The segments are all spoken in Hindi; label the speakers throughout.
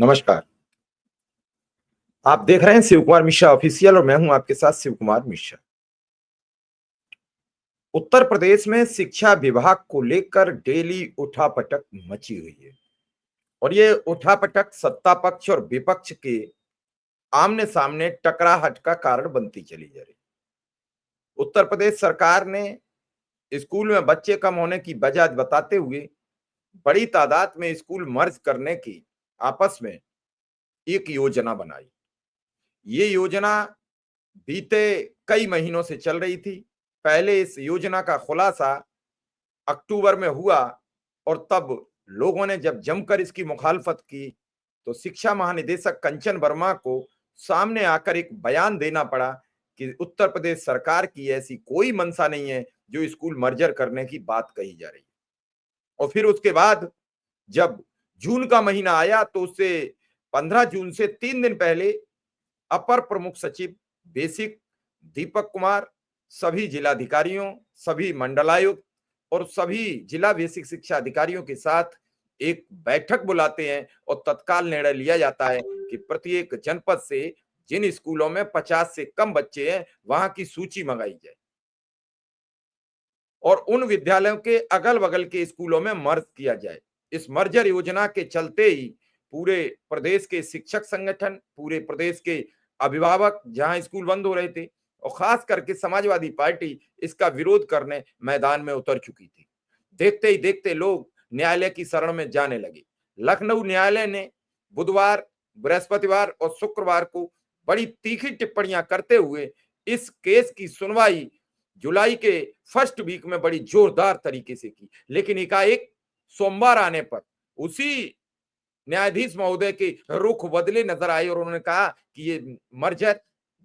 Speaker 1: नमस्कार। आप देख रहे हैं शिव कुमार मिश्रा ऑफिशियल और मैं हूं आपके साथ शिव कुमार मिश्रा। उत्तर प्रदेश में शिक्षा विभाग को लेकर डेली उठापटक मची हुई है और ये उठापटक सत्ता पक्ष और विपक्ष के आमने सामने टकराहट का कारण बनती चली जा रही। उत्तर प्रदेश सरकार ने स्कूल में बच्चे कम होने की वजह बताते हुए बड़ी तादाद में स्कूल मर्ज करने की आपस में एक योजना बनाई। ये योजना बीते कई महीनों से चल रही थी। पहले इस योजना का खुलासा अक्टूबर में हुआ और तब लोगों ने जब जमकर इसकी मुखालफत की, तो शिक्षा महानिदेशक कंचन वर्मा को सामने आकर एक बयान देना पड़ा कि उत्तर प्रदेश सरकार की ऐसी कोई मंशा नहीं है जो स्कूल मर्जर करने की बात कही जा रही है। और फिर उसके बाद जब जून का महीना आया तो उससे 15 जून से 3 दिन पहले अपर प्रमुख सचिव बेसिक दीपक कुमार सभी जिलाधिकारियों, सभी मंडलायुक्त और सभी जिला बेसिक शिक्षा अधिकारियों के साथ एक बैठक बुलाते हैं और तत्काल निर्णय लिया जाता है कि प्रत्येक जनपद से जिन स्कूलों में 50 से कम बच्चे हैं वहां की सूची मंगाई जाए और उन विद्यालयों के अगल बगल के स्कूलों में मर्ज किया जाए। इस मर्जर योजना के चलते ही पूरे प्रदेश के शिक्षक संगठन, पूरे प्रदेश के अभिभावक जहां स्कूल बंद हो रहे थे और खास करके समाजवादी पार्टी इसका विरोध करने मैदान में उतर चुकी थी। देखते ही देखते लोग न्यायालय की शरण में जाने लगे। लखनऊ न्यायालय ने बुधवार, बृहस्पतिवार और शुक्रवार को बड़ी तीखी टिप्पणियां करते हुए इस केस की सुनवाई जुलाई के फर्स्ट वीक में बड़ी जोरदार तरीके से की। लेकिन एकाएक सोमवार आने पर उसी न्यायाधीश महोदय के रुख बदले नजर आए और उन्होंने कहा कि ये मर्जर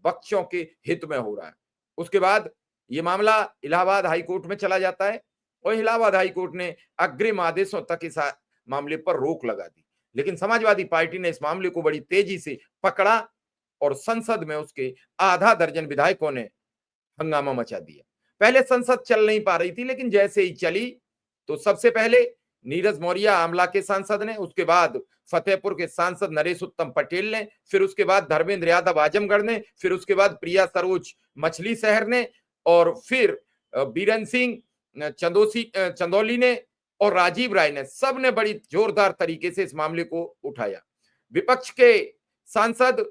Speaker 1: बच्चों के हित में हो रहा है। उसके बाद ये मामला इलाहाबाद हाई कोर्ट में चला जाता है और इलाहाबाद हाई कोर्ट ने अग्रिम आदेशों तक इस मामले पर रोक लगा दी। लेकिन समाजवादी पार्टी ने इस मामले को बड़ी तेजी से पकड़ा और संसद में उसके आधा दर्जन विधायकों ने हंगामा मचा दिया। पहले संसद चल नहीं पा रही थी, लेकिन जैसे ही चली तो सबसे पहले नीरज मौर्य आमला के सांसद ने, उसके बाद फतेहपुर के सांसद नरेश उत्तम पटेल ने, फिर उसके बाद धर्मेंद्र यादव आजमगढ़ ने, फिर उसके बाद प्रिया सरोज मछली शहर ने और फिर बीरेन सिंह चंदौली ने और राजीव राय ने, सब ने बड़ी जोरदार तरीके से इस मामले को उठाया। विपक्ष के सांसद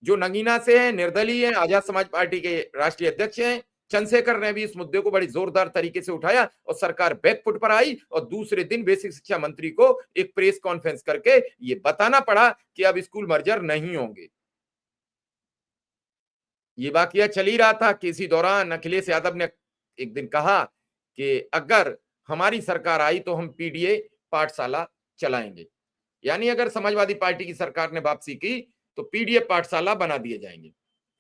Speaker 1: जो नगीना से हैं, निर्दलीय हैं, आजाद समाज पार्टी के राष्ट्रीय अध्यक्ष हैं, चंद्रशेखर ने भी इस मुद्दे को बड़ी जोरदार तरीके से उठाया और सरकार बैकफुट पर आई और दूसरे दिन बेसिक शिक्षा मंत्री को एक प्रेस कॉन्फ्रेंस करके ये बताना पड़ा कि अब स्कूल मर्जर नहीं होंगे। ये वाकया चल ही रहा था कि इसी दौरान अखिलेश यादव ने एक दिन कहा कि अगर हमारी सरकार आई तो हम पीडीए पाठशाला चलाएंगे, यानी अगर समाजवादी पार्टी की सरकार ने वापसी की तो पीडीए पाठशाला बना दिए जाएंगे।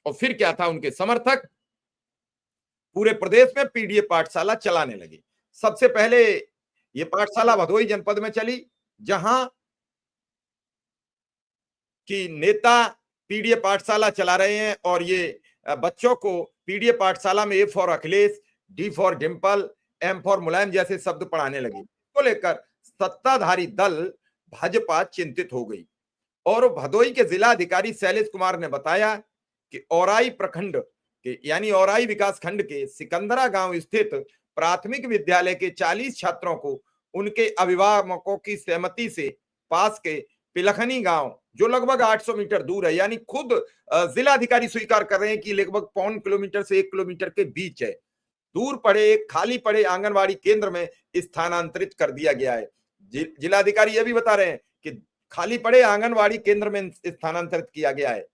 Speaker 1: और फिर क्या था, उनके समर्थक पूरे प्रदेश में पीडीए पाठशाला चलाने लगे। सबसे पहले ये पाठशाला भदोही जनपद में चली, जहां कि नेता पीडीए पाठशाला चला रहे हैं और ये बच्चों को पीडीए पाठशाला में A for Akhilesh, D for Dimple, M for Mulayam जैसे शब्द पढ़ाने लगे। को लेकर सत्ताधारी दल भाजपा चिंतित हो गई और भदोही के जिला अधिकारी शैलेश कुमार ने बताया कि औराई प्रखंड के यानी औराई विकास खंड के सिकंदरा गांव स्थित प्राथमिक विद्यालय के 40 छात्रों को उनके अभिभावकों की सहमति से पास के पिलखनी गांव, जो लगभग 800 मीटर दूर है, यानी खुद जिला अधिकारी स्वीकार कर रहे हैं कि लगभग 0.25 किलोमीटर से 1 किलोमीटर के बीच है, दूर पड़े खाली पड़े आंगनवाड़ी केंद्र में स्थानांतरित कर दिया गया है। जिलाधिकारी यह भी बता रहे हैं कि खाली पड़े आंगनवाड़ी केंद्र में स्थानांतरित किया गया है।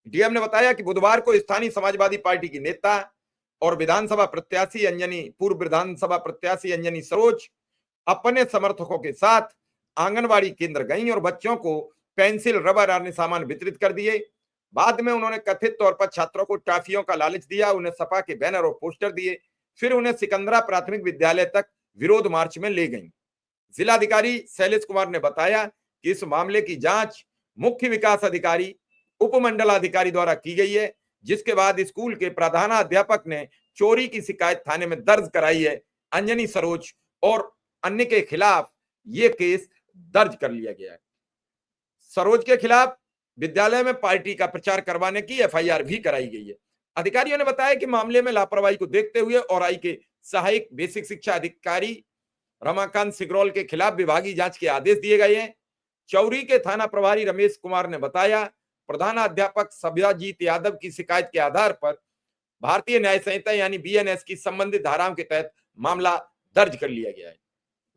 Speaker 1: डीएम ने बताया कि बुधवार को स्थानीय समाजवादी पार्टी की नेता और पूर्व विधानसभा प्रत्याशी अंजनी सरोज अपने समर्थकों के साथ आंगनवाड़ी केंद्र गईं और बच्चों को पेंसिल, रबर अन्य सामान वितरित कर दिए। बाद में उन्होंने कथित तौर पर छात्रों को टॉफियों का लालच दिया, उन्हें सपा के बैनर और पोस्टर दिए, फिर उन्हें सिकंदरा प्राथमिक विद्यालय तक विरोध मार्च में ले गईं। जिलाधिकारी शैलेश कुमार ने बताया कि इस मामले की जांच मुख्य विकास अधिकारी, उपमंडलाधिकारी द्वारा की गई है, जिसके बाद स्कूल के प्रधानाध्यापक ने चोरी की शिकायत थाने में दर्ज कराई है। अंजनी सरोज और अन्य के खिलाफ ये केस दर्ज कर लिया गया है। सरोज के खिलाफ विद्यालय में पार्टी का प्रचार करवाने की एफआईआर भी कराई गई है। अधिकारियों ने बताया कि मामले में लापरवाही को देखते हुए औराई के सहायक बेसिक शिक्षा अधिकारी रमाकांत सिग्रोल के खिलाफ विभागीय जांच के आदेश दिए गए हैं। चौरी के थाना प्रभारी रमेश कुमार ने बताया, प्रधानाध्यापक सब्याजीत यादव की शिकायत के आधार पर भारतीय न्याय संहिता यानी बीएनएस की संबंधित धाराओं के तहत मामला दर्ज कर लिया गया है।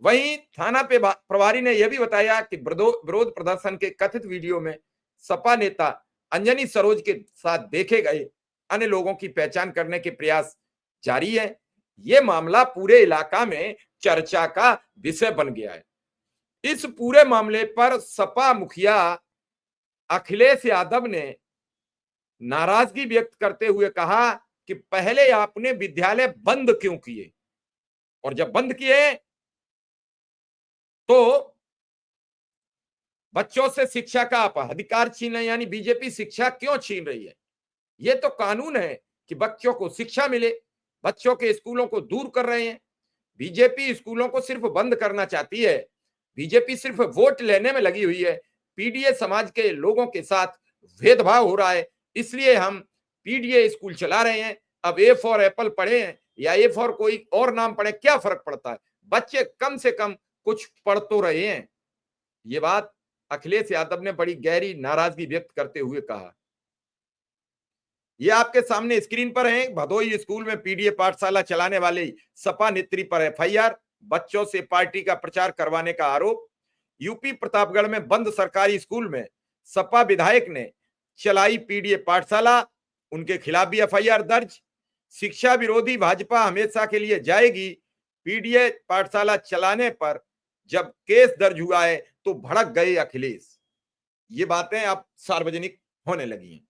Speaker 1: वहीं थाना पे प्रभारी ने यह भी बताया कि विरोध प्रदर्शन के कथित वीडियो में सपा नेता अंजनी सरोज के साथ देखे गए अन्य लोगों की पहचान करने के प्रयास जारी है। यह मामला पूरे इलाका में चर्चा का विषय बन गया है। इस पूरे मामले पर सपा मुखिया अखिलेश यादव ने नाराजगी व्यक्त करते हुए कहा कि पहले आपने विद्यालय बंद क्यों किए, और जब बंद किए तो बच्चों से शिक्षा का आप अधिकार छीन रहे, यानी बीजेपी शिक्षा क्यों छीन रही है। यह तो कानून है कि बच्चों को शिक्षा मिले, बच्चों के स्कूलों को दूर कर रहे हैं। बीजेपी स्कूलों को सिर्फ बंद करना चाहती है, बीजेपी सिर्फ वोट लेने में लगी हुई है। पीडीए समाज के लोगों के साथ भेदभाव हो रहा है, इसलिए हम पीडीए स्कूल चला रहे हैं। अब ए फॉर एप्पल पढ़े हैं या ए फॉर कोई और नाम पढ़े, क्या फर्क पड़ता है, बच्चे कम से कम कुछ पढ़ तो रहे हैं। ये बात अखिलेश यादव ने बड़ी गहरी नाराजगी व्यक्त करते हुए कहा। ये आपके सामने स्क्रीन पर है, भदोई स्कूल में पीडीए पाठशाला चलाने वाले सपा नेत्री पर एफआईआर, बच्चों से पार्टी का प्रचार करवाने का आरोप। यूपी प्रतापगढ़ में बंद सरकारी स्कूल में सपा विधायक ने चलाई पीडीए पाठशाला, उनके खिलाफ भी एफआईआर दर्ज। शिक्षा विरोधी भाजपा हमेशा के लिए जाएगी, पीडीए पाठशाला चलाने पर जब केस दर्ज हुआ है तो भड़क गए अखिलेश। ये बातें अब सार्वजनिक होने लगी हैं।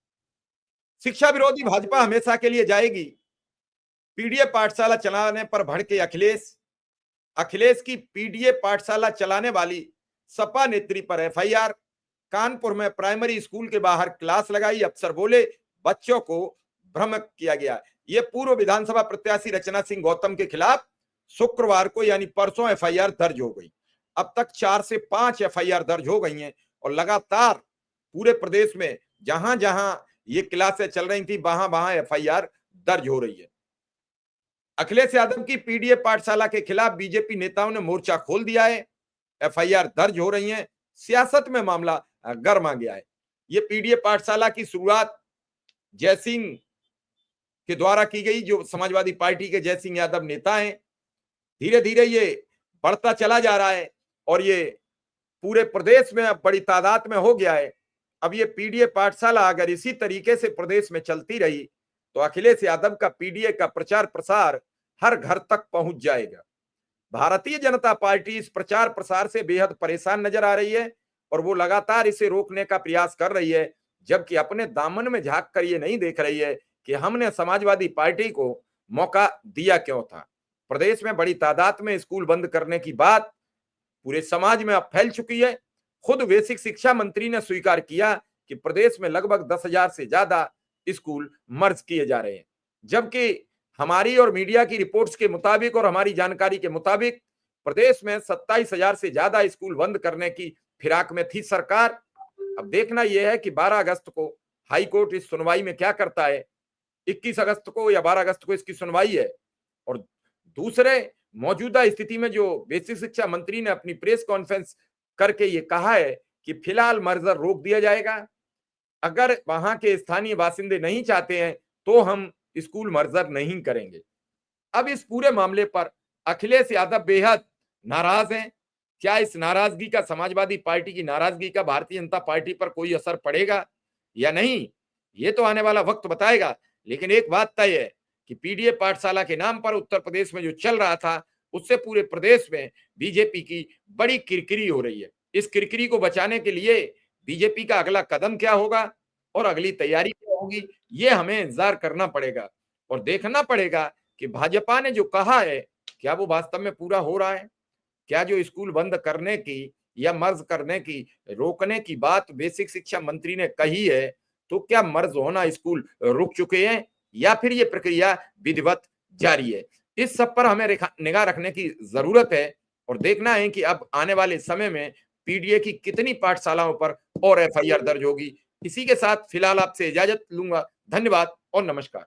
Speaker 1: शिक्षा विरोधी भाजपा हमेशा के लिए जाएगी, पीडीए पाठशाला चलाने पर भड़के अखिलेश। अखिलेश की पीडीए पाठशाला चलाने वाली सपा नेत्री पर एफआईआर। कानपुर में प्राइमरी स्कूल के बाहर क्लास लगाई, अफसर बोले बच्चों को भ्रमित किया गया। यह पूर्व विधानसभा प्रत्याशी रचना सिंह गौतम के खिलाफ शुक्रवार को यानी परसों एफआईआर दर्ज हो गई। अब तक 4 से 5 एफआईआर दर्ज हो गई हैं और लगातार पूरे प्रदेश में जहां जहां ये क्लासें चल रही थी वहां वहां एफआईआर दर्ज हो रही है। अखिलेश यादव की पीडीए पाठशाला के खिलाफ बीजेपी नेताओं ने मोर्चा खोल दिया है, एफआईआर दर्ज हो रही हैं, सियासत में मामला गर्म आ गया है। ये पीडीए पाठशाला की शुरुआत जयसिंह के द्वारा की गई, जो समाजवादी पार्टी के जयसिंह यादव नेता हैं। धीरे धीरे ये बढ़ता चला जा रहा है और ये पूरे प्रदेश में अब बड़ी तादाद में हो गया है। अब ये पीडीए पाठशाला अगर इसी तरीके से प्रदेश में चलती रही तो अखिलेश यादव का पीडीए का प्रचार प्रसार हर घर तक पहुंच जाएगा। भारतीय जनता पार्टी इस प्रचार प्रसार से बेहद परेशान नजर आ रही है और वो लगातार इसे रोकने का प्रयास कर रही है, जबकि अपने दामन में झांक कर ये नहीं देख रही है कि हमने समाजवादी पार्टी को मौका दिया क्यों था। प्रदेश में बड़ी तादाद में स्कूल बंद करने की बात पूरे समाज में अब फैल चुकी है। खुद बेसिक शिक्षा मंत्री ने स्वीकार किया कि प्रदेश में लगभग 10,000 से ज्यादा स्कूल मर्ज किए जा रहे हैं, जबकि हमारी और मीडिया की रिपोर्ट्स के मुताबिक और हमारी जानकारी के मुताबिक प्रदेश में 27,000 से ज्यादा स्कूल बंद करने की फिराक में थी सरकार। अब देखना यह है कि 12 अगस्त को हाई कोर्ट इस सुनवाई में क्या करता है। 21 अगस्त को या 12 अगस्त को इसकी सुनवाई है। और दूसरे मौजूदा स्थिति में जो बेसिक शिक्षा मंत्री ने अपनी प्रेस कॉन्फ्रेंस करके ये कहा है कि फिलहाल मर्जर रोक दिया जाएगा, अगर वहां के स्थानीय बासिंदे नहीं चाहते हैं तो हम स्कूल मर्जर नहीं करेंगे। अब इस पूरे मामले पर अखिलेश यादव बेहद नाराज हैं। क्या इस नाराजगी का, समाजवादी पार्टी की नाराजगी का भारतीय जनता पार्टी पर कोई असर पड़ेगा या नहीं, ये तो आने वाला वक्त बताएगा। लेकिन एक बात तय है कि पीडीए पाठशाला के नाम पर उत्तर प्रदेश में जो चल रहा था उससे पूरे प्रदेश में बीजेपी की बड़ी किरकिरी हो रही है। इस किरकिरी को बचाने के लिए बीजेपी का अगला कदम क्या होगा और अगली तैयारी क्या होगी, ये हमें इंतजार करना पड़ेगा और देखना पड़ेगा कि भाजपा ने जो कहा है क्या वो वास्तव में पूरा हो रहा है। क्या जो स्कूल बंद करने की या मर्ज करने की, रोकने की बात बेसिक शिक्षा मंत्री ने कही है, तो क्या मर्ज होना स्कूल रुक चुके हैं या फिर ये प्रक्रिया विधिवत जारी है। इस सब पर हमें निगाह रखने की जरूरत है और देखना है कि अब आने वाले समय में पीडीए की कितनी पाठशालाओं पर और एफआईआर दर्ज होगी। इसी के साथ फिलहाल आपसे इजाजत लूंगा। धन्यवाद और नमस्कार।